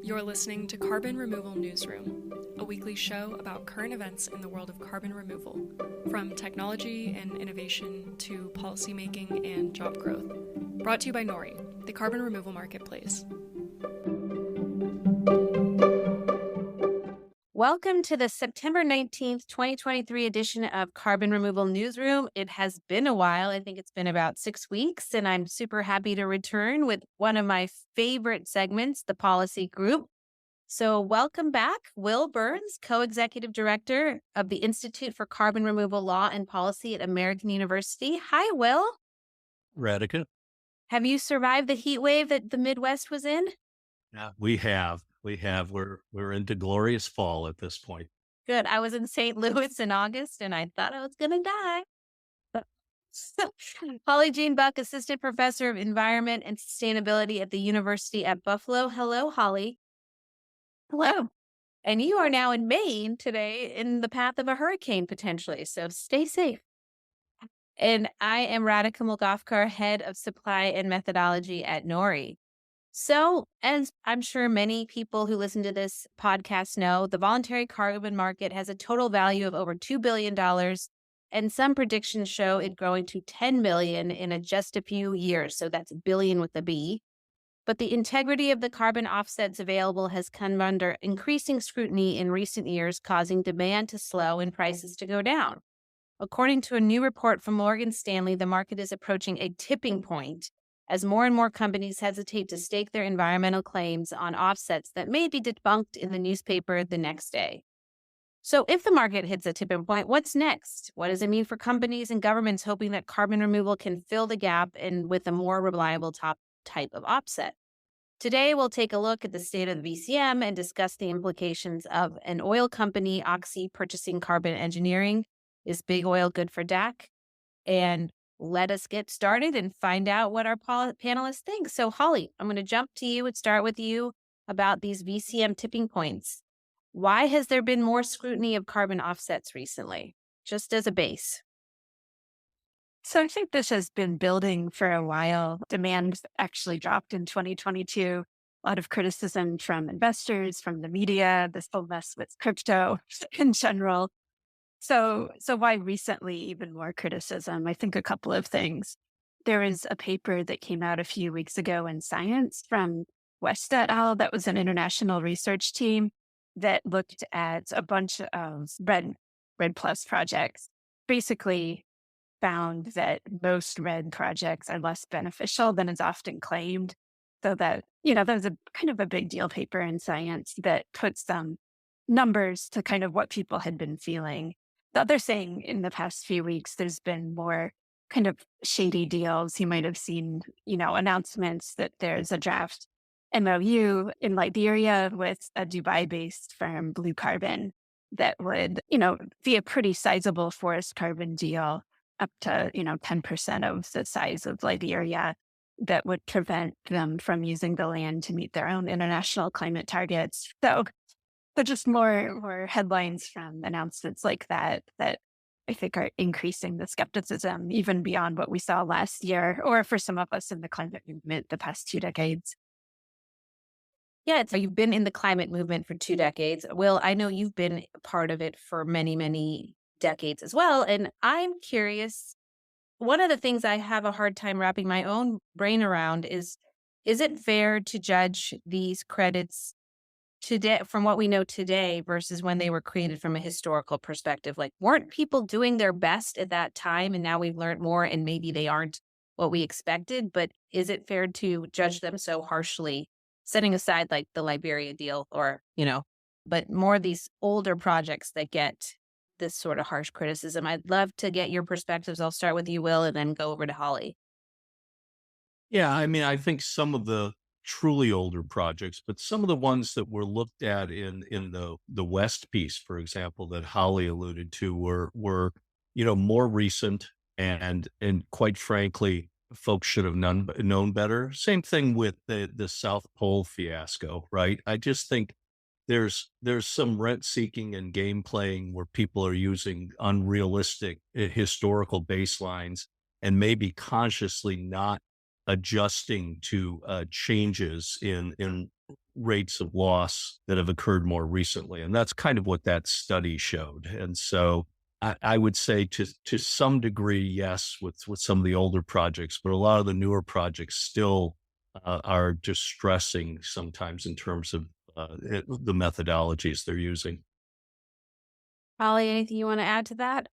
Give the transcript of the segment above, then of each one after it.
You're listening to Carbon Removal Newsroom, a weekly show about current events in the world of carbon removal, from technology and innovation to policymaking and job growth. Brought to you by Nori, the carbon removal marketplace. Welcome to the September 19th, 2023 edition of Carbon Removal Newsroom. It has been a while. I think it's been about 6 weeks, and I'm super happy to return with one of my favorite segments, the Policy Group. So welcome back, Wil Burns, Co-Executive Director of the Institute for Carbon Removal Law and Policy at American University. Hi, Wil. Radhika. Have you survived the heat wave that the Midwest was in? Yeah, we have. We're into glorious fall at this point. Good. I was in St. Louis in August, and I thought I was going to die. Holly Jean Buck, Assistant Professor of Environment and Sustainability at the University at Buffalo. Hello, Holly. Hello. And you are now in Maine today in the path of a hurricane, potentially. So stay safe. And I am Radhika Mulgafkar, Head of Supply and Methodology at Nori. So, as I'm sure many people who listen to this podcast know, the voluntary carbon market has a total value of over $2 billion, and some predictions show it growing to $10 billion in just a few years. So that's billion with a B. But the integrity of the carbon offsets available has come under increasing scrutiny in recent years, causing demand to slow and prices to go down. According to a new report from Morgan Stanley, the market is approaching a tipping point as more and more companies hesitate to stake their environmental claims on offsets that may be debunked in the newspaper the next day. So if the market hits a tipping point, what's next? What does it mean for companies and governments hoping that carbon removal can fill the gap and with a more reliable type of offset? Today, we'll take a look at the state of the VCM and discuss the implications of an oil company, Oxy, purchasing carbon engineering. Is big oil good for DAC? And let us get started and find out what our panelists think. So, Holly, I'm going to jump to you and start with you about these VCM tipping points. Why has there been more scrutiny of carbon offsets recently, just as a base? So I think this has been building for a while. Demand actually dropped in 2022. A lot of criticism from investors, from the media, this whole mess with crypto in general. So why recently even more criticism? I think a couple of things. There is a paper that came out a few weeks ago in Science from West et al. That was an international research team that looked at a bunch of RED Plus projects. Basically found that most RED projects are less beneficial than is often claimed. So that, that was a kind of a big deal paper in Science that puts some numbers to kind of what people had been feeling. The other thing in the past few weeks, there's been more kind of shady deals. You might have seen, announcements that there's a draft MOU in Liberia with a Dubai-based firm, Blue Carbon, that would, be a pretty sizable forest carbon deal up to, 10% of the size of Liberia that would prevent them from using the land to meet their own international climate targets. So just more headlines from announcements like that I think are increasing the skepticism even beyond what we saw last year, or for some of us in the climate movement the past 2 decades. Yeah, so you've been in the climate movement for 2 decades. Wil, I know you've been part of it for many, many decades as well. And I'm curious, one of the things I have a hard time wrapping my own brain around is it fair to judge these credits today from what we know today versus when they were created from a historical perspective? Like, weren't people doing their best at that time and now we've learned more and maybe they aren't what we expected? But is it fair to judge them so harshly, setting aside like the Liberia deal or, but more of these older projects that get this sort of harsh criticism? I'd love to get your perspectives. I'll start with you, Wil, and then go over to Holly. Yeah, I mean, I think some of the truly older projects, but some of the ones that were looked at in the West piece, for example, that Holly alluded to were more recent and quite frankly, folks should have known better. Same thing with the South Pole fiasco, right? I just think there's some rent seeking and game playing where people are using unrealistic historical baselines and maybe consciously not adjusting to changes in rates of loss that have occurred more recently. And that's kind of what that study showed. And so I would say to some degree, yes, with some of the older projects, but a lot of the newer projects still are distressing sometimes in terms of the methodologies they're using. Holly, anything you want to add to that?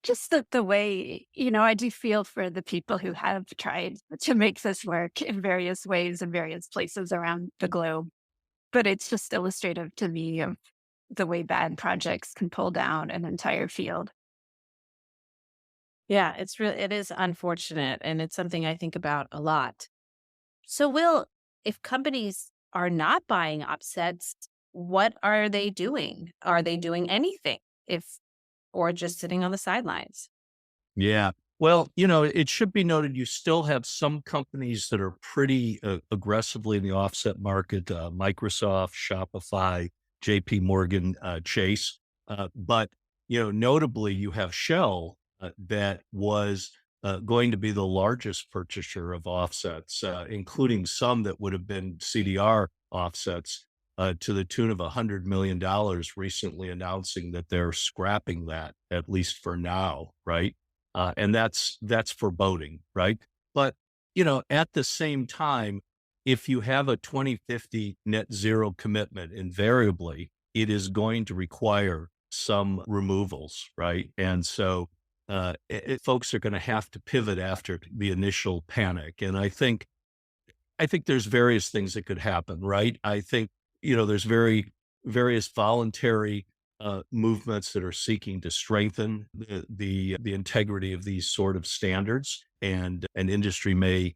Just the way, I do feel for the people who have tried to make this work in various ways in various places around the globe. But it's just illustrative to me of the way bad projects can pull down an entire field. Yeah, it is unfortunate, and it's something I think about a lot. So, Will, if companies are not buying offsets, what are they doing? Are they doing anything? If or just sitting on the sidelines? Yeah. Well, it should be noted you still have some companies that are pretty aggressively in the offset market, Microsoft, Shopify, JP Morgan, Chase. But, notably you have Shell that was going to be the largest purchaser of offsets, including some that would have been CDR offsets to the tune of $100 million, recently announcing that they're scrapping that, at least for now, right? And that's foreboding, right? But at the same time, if you have a 2050 net zero commitment, invariably it is going to require some removals, right? And so folks are going to have to pivot after the initial panic. And I think there's various things that could happen, right? I think, there's various voluntary movements that are seeking to strengthen the integrity of these sort of standards, and an industry may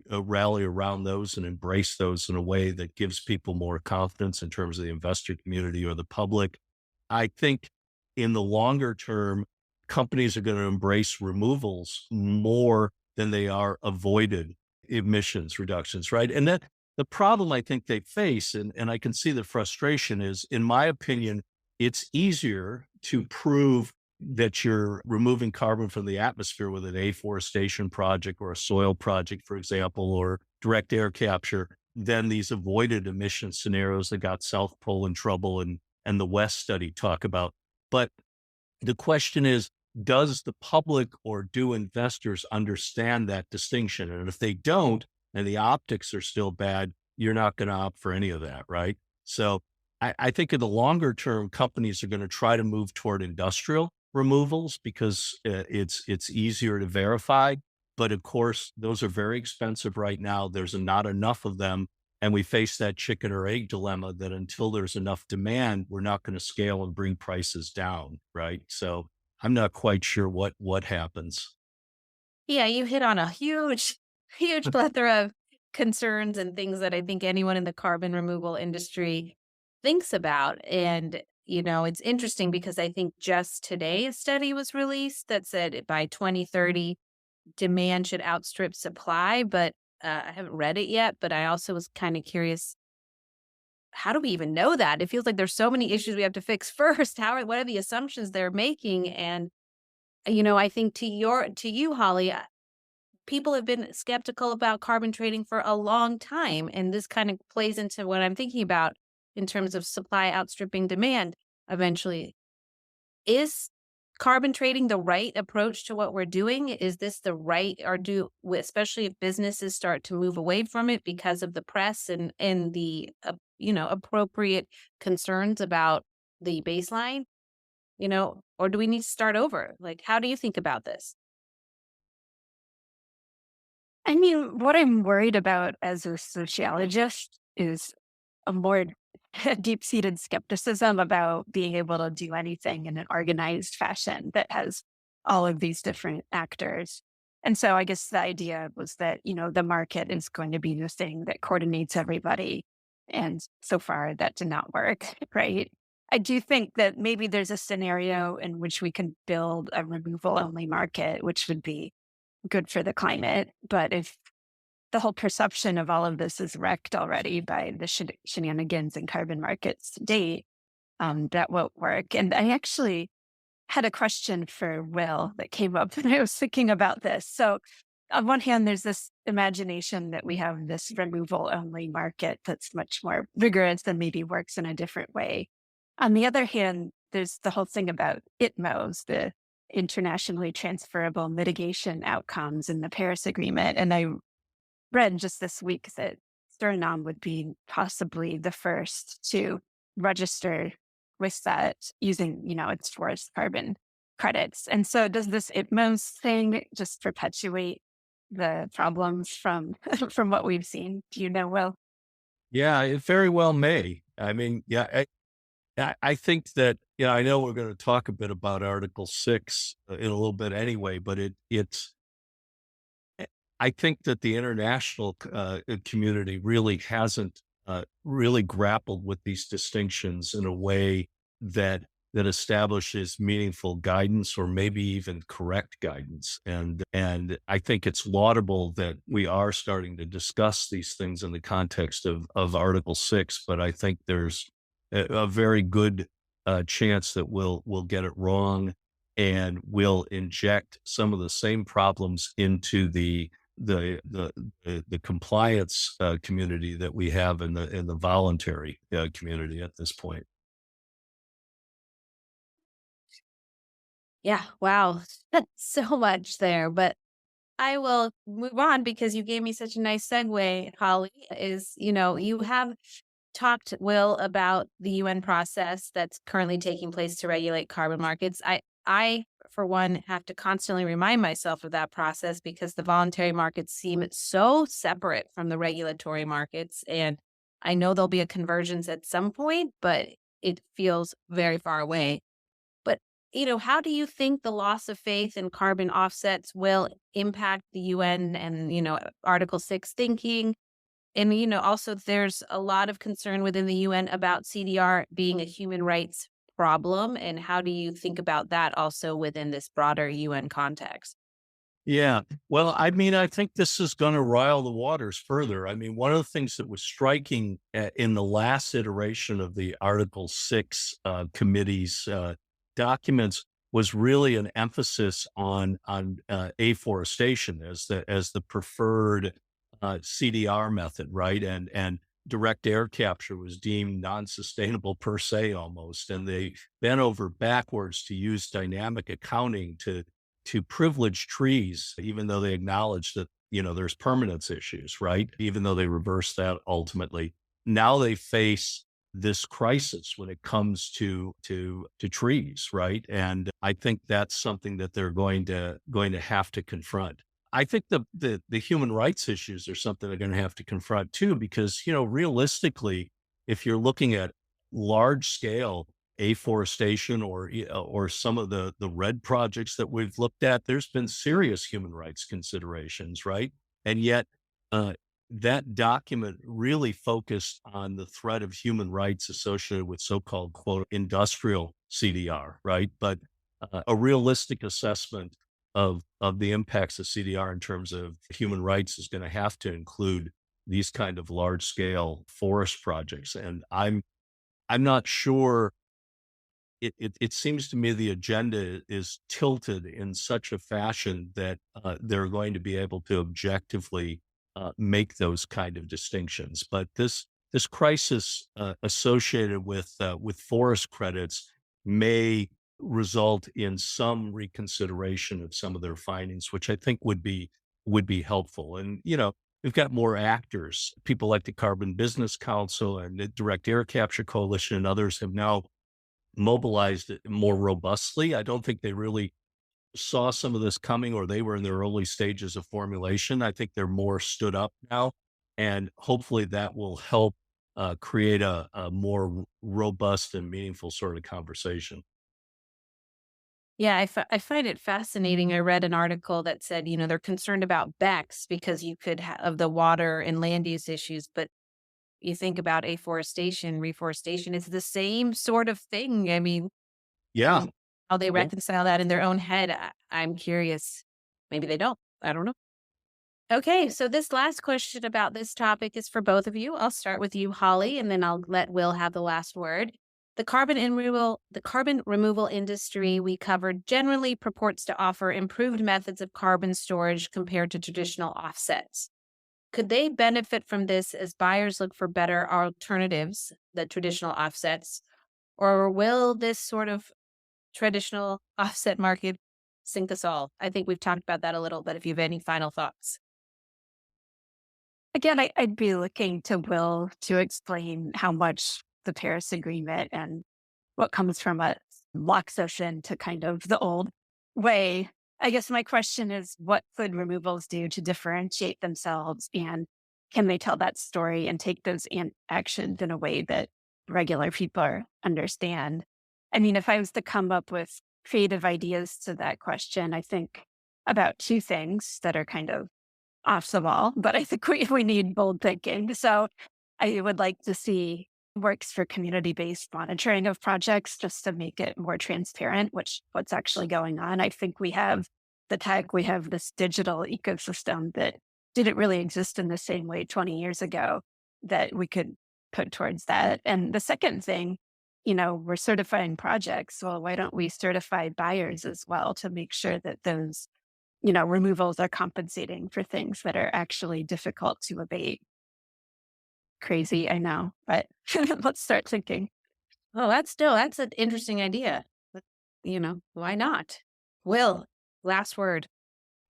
rally around those and embrace those in a way that gives people more confidence in terms of the investor community or the public. I think in the longer term, companies are going to embrace removals more than they are avoided emissions reductions, right? And that the problem I think they face, and I can see the frustration is, in my opinion, it's easier to prove that you're removing carbon from the atmosphere with an afforestation project or a soil project, for example, or direct air capture, than these avoided emission scenarios that got South Pole in trouble and the West study talk about. But the question is, does the public or do investors understand that distinction? And if they don't, and the optics are still bad, you're not going to opt for any of that, right? So I think in the longer term, companies are going to try to move toward industrial removals because it's easier to verify. But of course, those are very expensive right now. There's not enough of them. And we face that chicken or egg dilemma that until there's enough demand, we're not going to scale and bring prices down, right? So I'm not quite sure what happens. Yeah, you hit on a huge, huge plethora of concerns and things that I think anyone in the carbon removal industry thinks about. And, it's interesting because I think just today a study was released that said by 2030, demand should outstrip supply. But I haven't read it yet, but I also was kind of curious. How do we even know that? It feels like there's so many issues we have to fix first. What are the assumptions they're making? And, I think to you, Holly, people have been skeptical about carbon trading for a long time. And this kind of plays into what I'm thinking about in terms of supply outstripping demand eventually. Is carbon trading the right approach to what we're doing? Is this the right, or especially if businesses start to move away from it because of the press and the, appropriate concerns about the baseline, or do we need to start over? Like, how do you think about this? I mean, what I'm worried about as a sociologist is a more deep-seated skepticism about being able to do anything in an organized fashion that has all of these different actors. And so I guess the idea was that, the market is going to be the thing that coordinates everybody. And so far that did not work, right? I do think that maybe there's a scenario in which we can build a removal only market, which would be good for the climate. But if the whole perception of all of this is wrecked already by the shenanigans in carbon markets to date, that won't work. And I actually had a question for Will that came up when I was thinking about this. So on one hand, there's this imagination that we have this removal only market that's much more vigorous and maybe works in a different way. On the other hand, there's the whole thing about ITMOs, the internationally transferable mitigation outcomes in the Paris Agreement. And I read just this week that Suriname would be possibly the first to register with that using, its forest carbon credits. And so does this ITMOs thing just perpetuate the problems from from what we've seen? Do you know, Will? Yeah, it very well may. I mean, yeah, I think that, I know we're going to talk a bit about Article 6 in a little bit anyway, but I think that the international community really hasn't really grappled with these distinctions in a way that establishes meaningful guidance or maybe even correct guidance. And I think it's laudable that we are starting to discuss these things in the context of Article 6, but I think there's a very good chance that we'll get it wrong and will inject some of the same problems into the compliance community that we have in the voluntary community at this point. Yeah, wow. So much there, but I will move on because you gave me such a nice segue, Holly, you have talked, Will, about the UN process that's currently taking place to regulate carbon markets. I, for one, have to constantly remind myself of that process because the voluntary markets seem so separate from the regulatory markets. And I know there'll be a convergence at some point, but it feels very far away. But, how do you think the loss of faith in carbon offsets will impact the UN and, Article 6 thinking? And, also there's a lot of concern within the UN about CDR being a human rights problem. And how do you think about that also within this broader UN context? Yeah. Well, I mean, I think this is going to rile the waters further. I mean, one of the things that was striking in the last iteration of the Article 6 committee's documents was really an emphasis on afforestation as the preferred CDR method, right? And direct air capture was deemed non-sustainable per se almost, and they bent over backwards to use dynamic accounting to privilege trees, even though they acknowledge that, there's permanence issues, right? Even though they reversed that ultimately. Now they face this crisis when it comes to trees, right? And I think that's something that they're going to have to confront. I think the human rights issues are something they're going to have to confront too, because, realistically, if you're looking at large scale afforestation or some of the red projects that we've looked at, there's been serious human rights considerations, right? And yet, that document really focused on the threat of human rights associated with so-called quote industrial CDR, right? But a realistic assessment of the impacts of CDR in terms of human rights is going to have to include these kind of large scale forest projects. And I'm not sure. It seems to me the agenda is tilted in such a fashion that they're going to be able to objectively make those kind of distinctions. But this crisis associated with forest credits may result in some reconsideration of some of their findings, which I think would be helpful. And we've got more actors, people like the Carbon Business Council and the Direct Air Capture Coalition, and others have now mobilized it more robustly. I don't think they really saw some of this coming, or they were in the early stages of formulation. I think they're more stood up now, and hopefully that will help create a more robust and meaningful sort of conversation. Yeah, I find it fascinating. I read an article that said, they're concerned about BECS because you could have the water and land use issues, but you think about afforestation, reforestation, it's the same sort of thing. I mean, Yeah. how they Yeah. reconcile that in their own head, I'm curious. Maybe they don't. I don't know. Okay, so this last question about this topic is for both of you. I'll start with you, Holly, and then I'll let Will have the last word. The carbon removal industry we covered generally purports to offer improved methods of carbon storage compared to traditional offsets. Could they benefit from this as buyers look for better alternatives, the traditional offsets, or will this sort of traditional offset market sink us all? I think we've talked about that a little, but if you have any final thoughts. Again, I'd be looking to Will to explain how much the Paris Agreement and what comes from a Lox Ocean to kind of the old way. I guess my question is, what could removals do to differentiate themselves? And can they tell that story and take those actions in a way that regular people understand? I mean, if I was to come up with creative ideas to that question, I think about two things that are kind of off the wall, but I think we need bold thinking. So I would like to see works for community-based monitoring of projects just to make it more transparent, what's actually going on. I think we have the tech, we have this digital ecosystem that didn't really exist in the same way 20 years ago that we could put towards that. And the second thing, we're certifying projects. Well, why don't we certify buyers as well to make sure that those removals are compensating for things that are actually difficult to abate. Crazy, I know, but let's start thinking. Oh, that's an interesting idea. But, why not? Will, last word.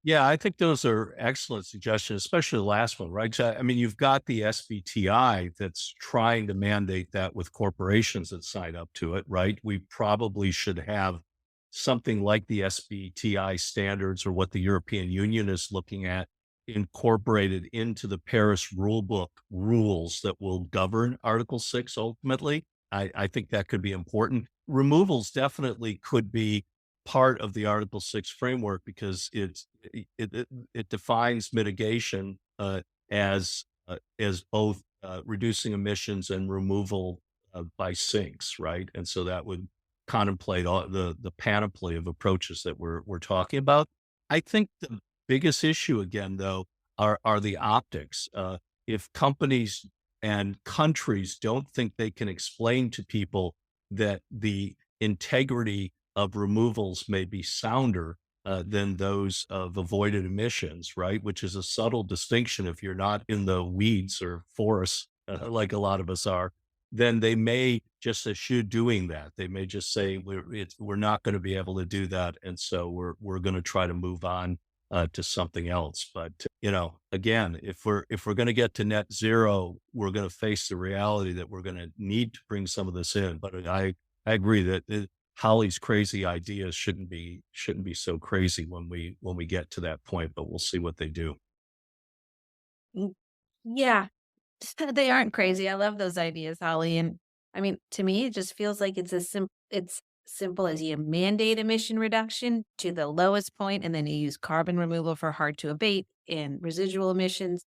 Yeah, I think those are excellent suggestions, especially the last one, right? So, I mean, you've got the SBTI that's trying to mandate that with corporations that sign up to it, right? We probably should have something like the SBTI standards or what the European Union is looking at incorporated into the Paris rulebook rules that will govern Article 6 ultimately. I think that could be important. Removals definitely could be part of the Article 6 framework because it defines mitigation as both reducing emissions and removal by sinks, right? And so that would contemplate all the panoply of approaches that we're talking about. I think the biggest issue again, though, are the optics. If companies and countries don't think they can explain to people that the integrity of removals may be sounder than those of avoided emissions, right? Which is a subtle distinction if you're not in the weeds or forests like a lot of us are, then they may just eschew doing that. They may just say we're not going to be able to do that, and so we're going to try to move on to something else. But again, if we're going to get to net zero, we're going to face the reality that we're going to need to bring some of this in. But I agree that Holly's crazy ideas shouldn't be so crazy when we get to that point. But we'll see what they do. Yeah, they aren't crazy. I love those ideas, Holly. And I mean, to me, it just feels like it's simple as you mandate emission reduction to the lowest point, and then you use carbon removal for hard to abate and residual emissions.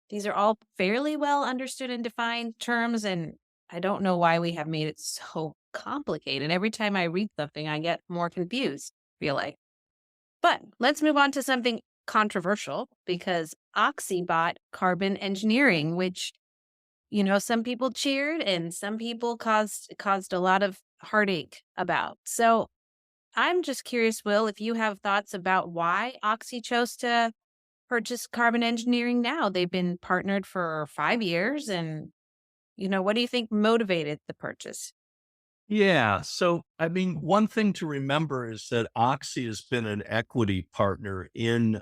These are all fairly well understood and defined terms, and I don't know why we have made it so complicated. Every time I read something, I get more confused, I feel like. But let's move on to something controversial because Oxy bought Carbon Engineering, which some people cheered and some people caused a lot of heartache about. So I'm just curious, Will, if you have thoughts about why Oxy chose to purchase Carbon Engineering now. They've been partnered for 5 years. And, what do you think motivated the purchase? Yeah. So, I mean, one thing to remember is that Oxy has been an equity partner in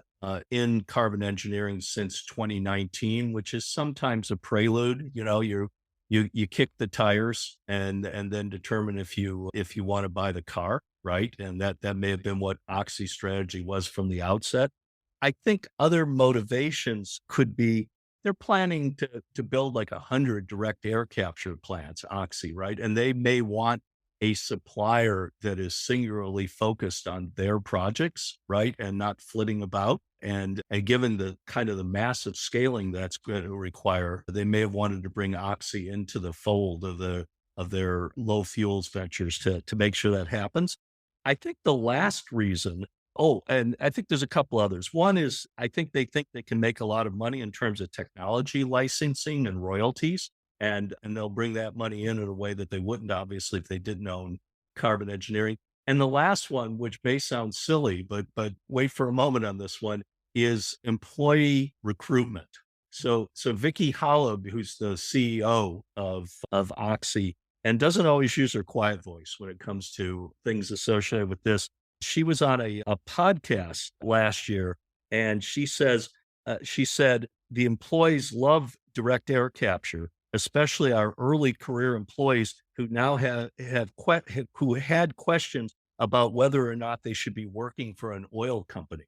carbon engineering since 2019, which is sometimes a prelude. You kick the tires and then determine if you want to buy the car, right? And that may have been what Oxy's strategy was from the outset. I think other motivations could be they're planning to build like 100 direct air capture plants, Oxy, right? And they may want a supplier that is singularly focused on their projects, right? And not flitting about. And given the kind of the massive scaling that's going to require, they may have wanted to bring Oxy into the fold of their low fuels ventures to make sure that happens. I think the last reason. Oh, and I think there's a couple others. One is I think they can make a lot of money in terms of technology licensing and royalties. and they'll bring that money in a way that they wouldn't, obviously, if they didn't own carbon engineering. And the last one, which may sound silly, but wait for a moment on this one, is employee recruitment. So Vicky Holub, who's the CEO of Oxy, and doesn't always use her quiet voice when it comes to things associated with this. She was on a podcast last year, and she said the employees love direct air capture, especially our early career employees who now who had questions about whether or not they should be working for an oil company.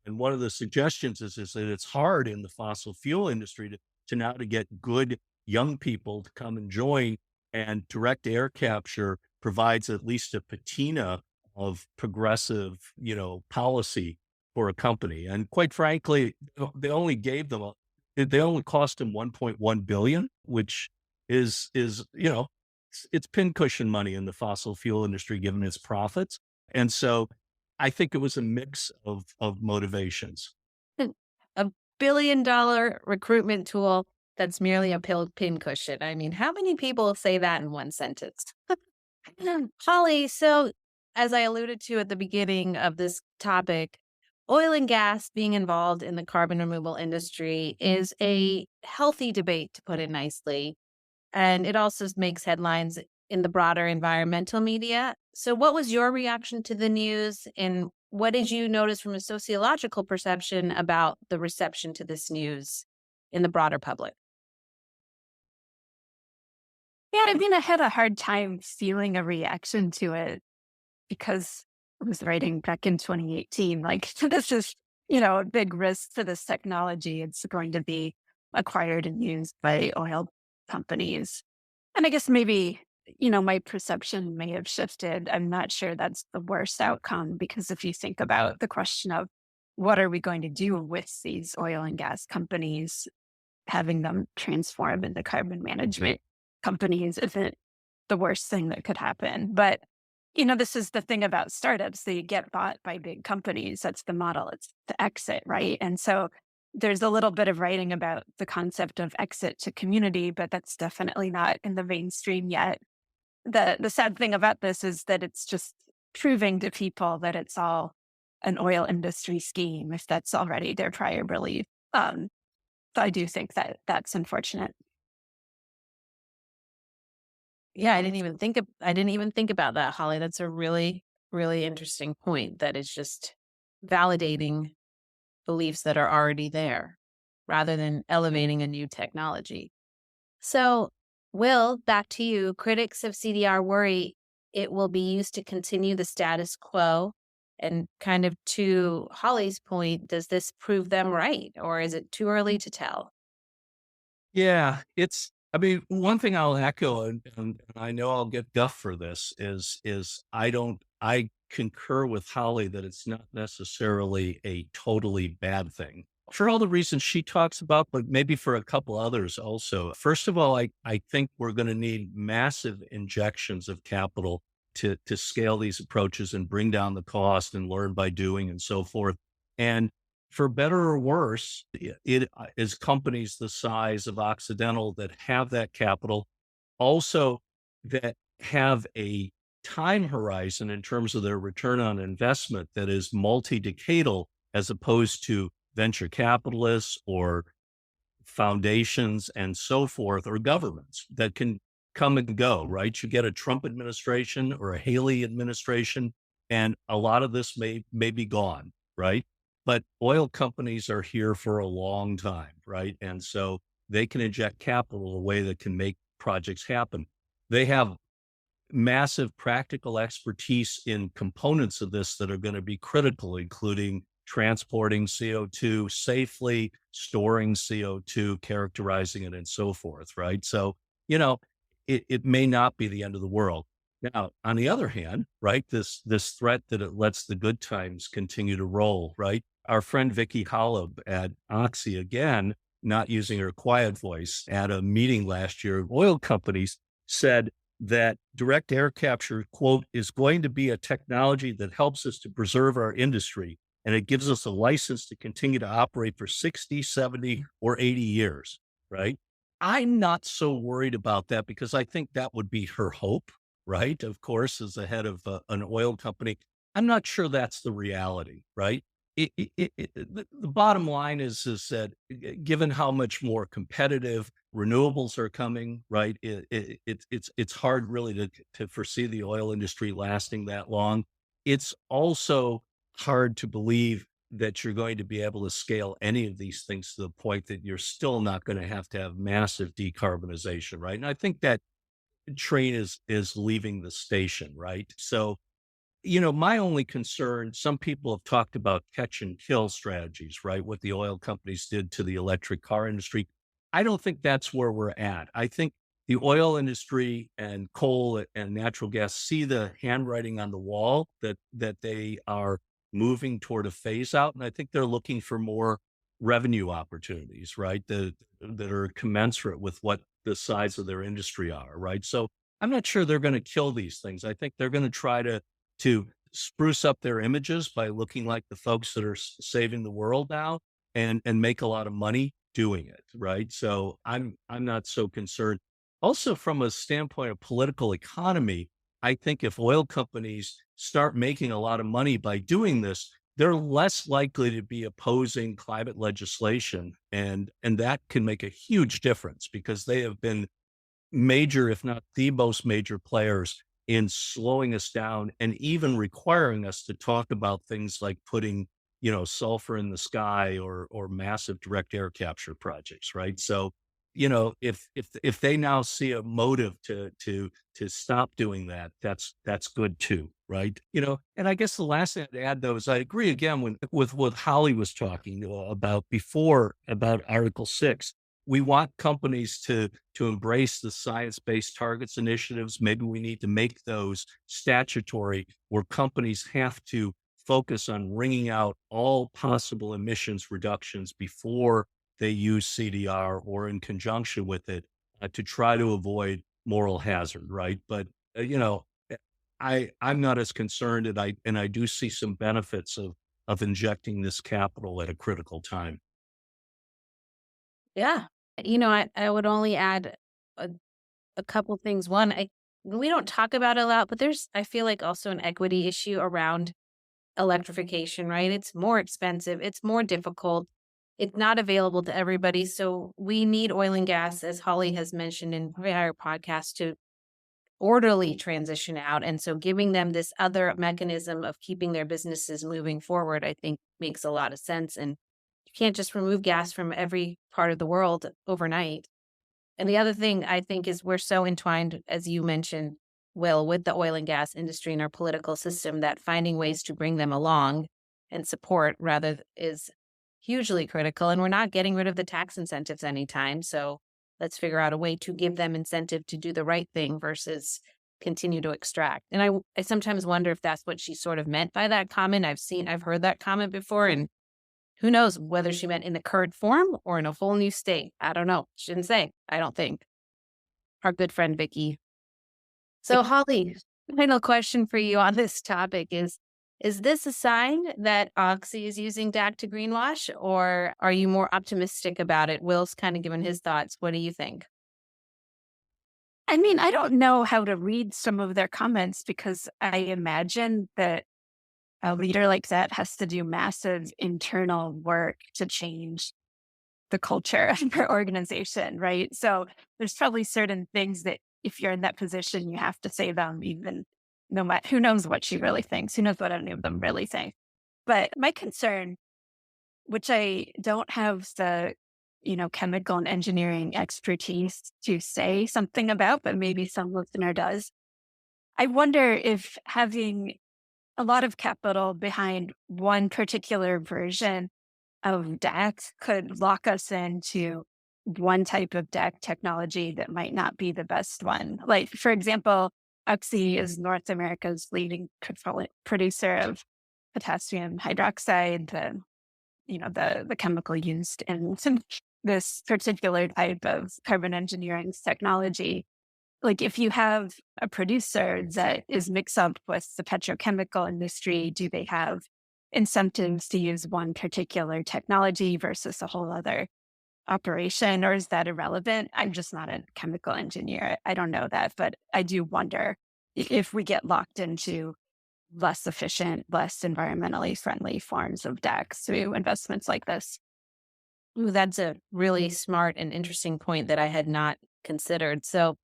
And one of the suggestions is that it's hard in the fossil fuel industry to get good young people to come and join, and direct air capture provides at least a patina of progressive, policy for a company. And quite frankly, they only cost them 1.1 billion, which is, it's pincushion money in the fossil fuel industry, given its profits. And so I think it was a mix of motivations. A billion-dollar recruitment tool that's merely a pincushion. I mean, how many people say that in one sentence? Holly, so as I alluded to at the beginning of this topic, oil and gas being involved in the carbon removal industry is a healthy debate, to put it nicely. And it also makes headlines in the broader environmental media. So what was your reaction to the news, and what did you notice from a sociological perception about the reception to this news in the broader public? Yeah, I mean, I had a hard time feeling a reaction to it because I was writing back in 2018, like, this is, a big risk to this technology. It's going to be acquired and used by oil companies. And I guess maybe, my perception may have shifted. I'm not sure that's the worst outcome, because if you think about the question of what are we going to do with these oil and gas companies, having them transform into carbon management companies isn't the worst thing that could happen. But, this is the thing about startups. They get bought by big companies. That's the model. It's the exit, right? And so there's a little bit of writing about the concept of exit to community, but that's definitely not in the mainstream yet. The sad thing about this is that it's just proving to people that it's all an oil industry scheme, if that's already their prior belief. So I do think that that's unfortunate. Yeah, I didn't even think about that, Holly. That's a really, really interesting point, that it's just validating beliefs that are already there rather than elevating a new technology. So, Will, back to you. Critics of CDR worry it will be used to continue the status quo. And kind of to Holly's point, does this prove them right, or is it too early to tell? Yeah, one thing I'll echo, and I know I'll get guff for this, is I concur with Holly that it's not necessarily a totally bad thing for all the reasons she talks about, but maybe for a couple others also. First of all, I think we're going to need massive injections of capital to scale these approaches and bring down the cost and learn by doing and so forth. And for better or worse, it is companies the size of Occidental that have that capital, also that have a time horizon in terms of their return on investment that is multi-decadal, as opposed to venture capitalists or foundations and so forth, or governments that can come and go, right? You get a Trump administration or a Haley administration, and a lot of this may be gone, right? But oil companies are here for a long time, right? And so they can inject capital in a way that can make projects happen. They have massive practical expertise in components of this that are going to be critical, including transporting CO2 safely, storing CO2, characterizing it, and so forth, right? So, it may not be the end of the world. Now, on the other hand, right, this threat that it lets the good times continue to roll, right? Our friend Vicky Holub at Oxy, again, not using her quiet voice, at a meeting last year of oil companies, said that direct air capture, quote, is going to be a technology that helps us to preserve our industry, and it gives us a license to continue to operate for 60, 70, or 80 years, right? I'm not so worried about that because I think that would be her hope, right? Of course, as the head of an oil company, I'm not sure that's the reality, right? The bottom line is that given how much more competitive renewables are coming, right? It's hard really to foresee the oil industry lasting that long. It's also hard to believe that you're going to be able to scale any of these things to the point that you're still not going to have massive decarbonization, right? And I think that train is leaving the station, right? So, my only concern, some people have talked about catch and kill strategies, right? What the oil companies did to the electric car industry. I don't think that's where we're at. I think the oil industry and coal and natural gas see the handwriting on the wall that they are moving toward a phase out. And I think they're looking for more revenue opportunities, right? That are commensurate with what the size of their industry are, right? So I'm not sure they're going to kill these things. I think they're going to try to spruce up their images by looking like the folks that are saving the world now and make a lot of money doing it, right? So I'm not so concerned. Also, from a standpoint of political economy, I think if oil companies start making a lot of money by doing this, they're less likely to be opposing climate legislation, and that can make a huge difference because they have been major, if not the most major players in slowing us down and even requiring us to talk about things like putting, sulfur in the sky or massive direct air capture projects, right? So, if they now see a motive to stop doing that, that's good too, right? And I guess the last thing I'd add though is I agree again with what Holly was talking about before about Article 6. We want companies to embrace the science-based targets initiatives. Maybe we need to make those statutory, where companies have to focus on wringing out all possible emissions reductions before they use CDR or in conjunction with it to try to avoid moral hazard, right? But I'm not as concerned, and I do see some benefits of injecting this capital at a critical time. Yeah. I would only add a, a couple things. One, we don't talk about it a lot, but I feel like also an equity issue around electrification, right? It's more expensive. It's more difficult. It's not available to everybody. So we need oil and gas, as Holly has mentioned in prior podcasts, to orderly transition out. And so giving them this other mechanism of keeping their businesses moving forward, I think makes a lot of sense. And you can't just remove gas from every part of the world overnight. And the other thing I think is we're so entwined, as you mentioned, Will, with the oil and gas industry and our political system, that finding ways to bring them along and support rather is hugely critical. And we're not getting rid of the tax incentives anytime. So let's figure out a way to give them incentive to do the right thing versus continue to extract. And I sometimes wonder if that's what she sort of meant by that comment. I've heard that comment before, and who knows whether she meant in the current form or in a whole new state. I don't know. She didn't say, I don't think. Our good friend, Vicky. So Holly, final question for you on this topic is this a sign that Oxy is using DAC to greenwash, or are you more optimistic about it? Will's kind of given his thoughts. What do you think? I mean, I don't know how to read some of their comments because I imagine that a leader like that has to do massive internal work to change the culture of their organization, right? So there's probably certain things that if you're in that position, you have to say them, even no matter who knows what she really thinks, who knows what any of them really think. But my concern, which I don't have the chemical and engineering expertise to say something about, but maybe some listener does. I wonder if having a lot of capital behind one particular version of DAC could lock us into one type of DAC technology that might not be the best one. Like, for example, Oxy is North America's leading producer of potassium hydroxide, the chemical used in this particular type of carbon engineering technology. Like, if you have a producer that is mixed up with the petrochemical industry, do they have incentives to use one particular technology versus a whole other operation, or is that irrelevant? I'm just not a chemical engineer. I don't know that, but I do wonder if we get locked into less efficient, less environmentally friendly forms of DEX through investments like this. Ooh, that's a really smart and interesting point that I had not considered. So,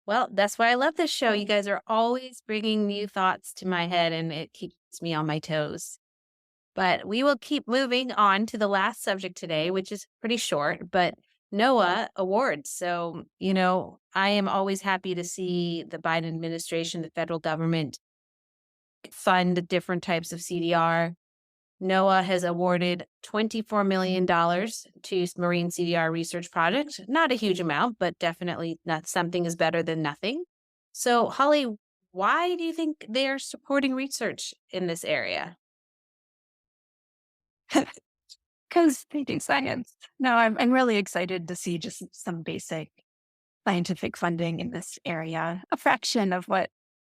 well, that's why I love this show. You guys are always bringing new thoughts to my head, and it keeps me on my toes. But we will keep moving on to the last subject today, which is pretty short, but NOAA awards. So, I am always happy to see the Biden administration, the federal government, fund different types of CDR. NOAA has awarded $24 million to marine CDR research projects. Not a huge amount, but definitely not something is better than nothing. So, Holly, why do you think they are supporting research in this area? Because they do science. No, I'm really excited to see just some basic scientific funding in this area, a fraction of what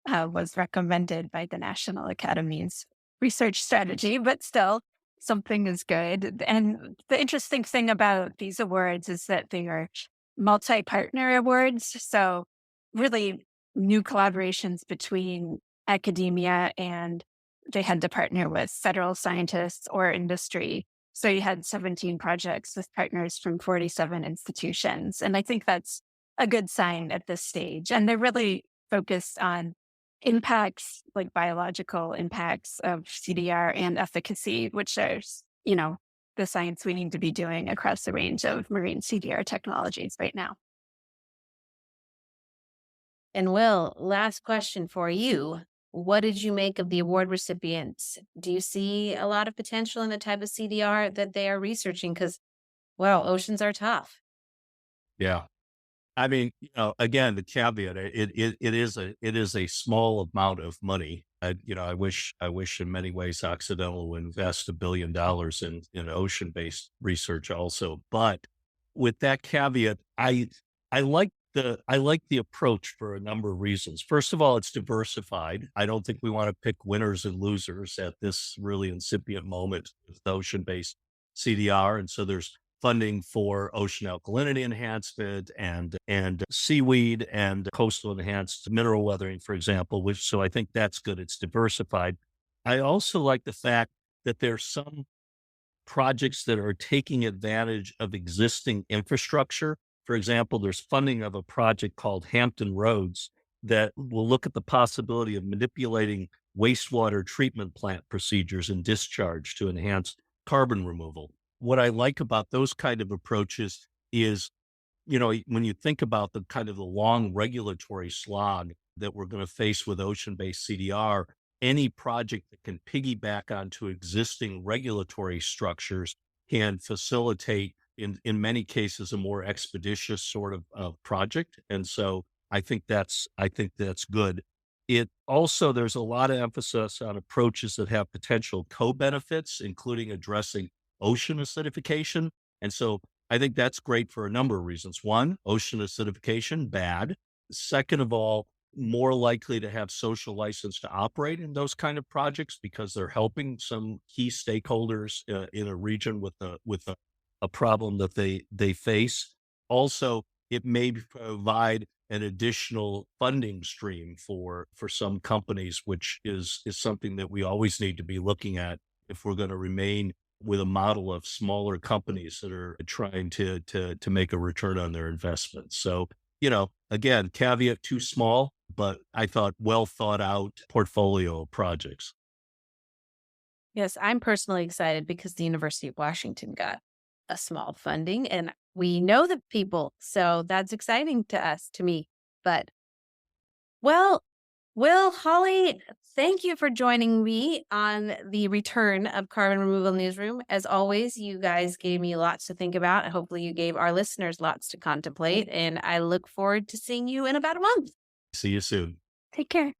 was recommended by the National Academy's research strategy, but still something is good. And the interesting thing about these awards is that they are multi-partner awards. So really new collaborations between academia, and they had to partner with federal scientists or industry. So you had 17 projects with partners from 47 institutions. And I think that's a good sign at this stage. And they're really focused on impacts, like biological impacts of CDR and efficacy, which are, the science we need to be doing across the range of marine CDR technologies right now. And Will, last question for you. What did you make of the award recipients? Do you see a lot of potential in the type of CDR that they are researching? Because, well, oceans are tough. Yeah. I mean, again, the caveat, it is a small amount of money. I wish in many ways Occidental would invest $1 billion in ocean-based research also. But with that caveat, I like the approach for a number of reasons. First of all, it's diversified. I don't think we want to pick winners and losers at this really incipient moment with ocean-based CDR. And so there's funding for ocean alkalinity enhancement and seaweed and coastal enhanced mineral weathering, for example, so I think that's good. It's diversified. I also like the fact that there's some projects that are taking advantage of existing infrastructure. For example, there's funding of a project called Hampton Roads that will look at the possibility of manipulating wastewater treatment plant procedures and discharge to enhance carbon removal. What I like about those kind of approaches is, when you think about the kind of the long regulatory slog that we're going to face with ocean-based CDR, any project that can piggyback onto existing regulatory structures can facilitate, in many cases, a more expeditious sort of project. And so I think that's good. It also, there's a lot of emphasis on approaches that have potential co-benefits, including addressing ocean acidification. And so I think that's great for a number of reasons. One, ocean acidification, bad. Second of all, more likely to have social license to operate in those kind of projects because they're helping some key stakeholders in a region with a problem that they face. Also, it may provide an additional funding stream for some companies, which is something that we always need to be looking at if we're going to remain with a model of smaller companies that are trying to make a return on their investments. So, again, caveat, too small, but I thought well thought out portfolio of projects. Yes, I'm personally excited because the University of Washington got a small funding and we know the people. So that's exciting to me. But, well, Will, Holly, thank you for joining me on the return of Carbon Removal Newsroom. As always, you guys gave me lots to think about. Hopefully you gave our listeners lots to contemplate. And I look forward to seeing you in about a month. See you soon. Take care.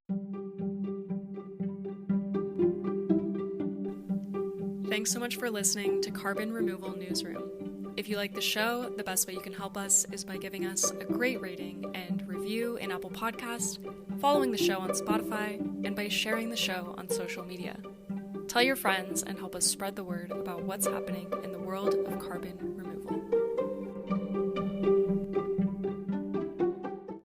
Thanks so much for listening to Carbon Removal Newsroom. If you like the show, the best way you can help us is by giving us a great rating and review in Apple Podcasts, following the show on Spotify, and by sharing the show on social media. Tell your friends and help us spread the word about what's happening in the world of carbon removal.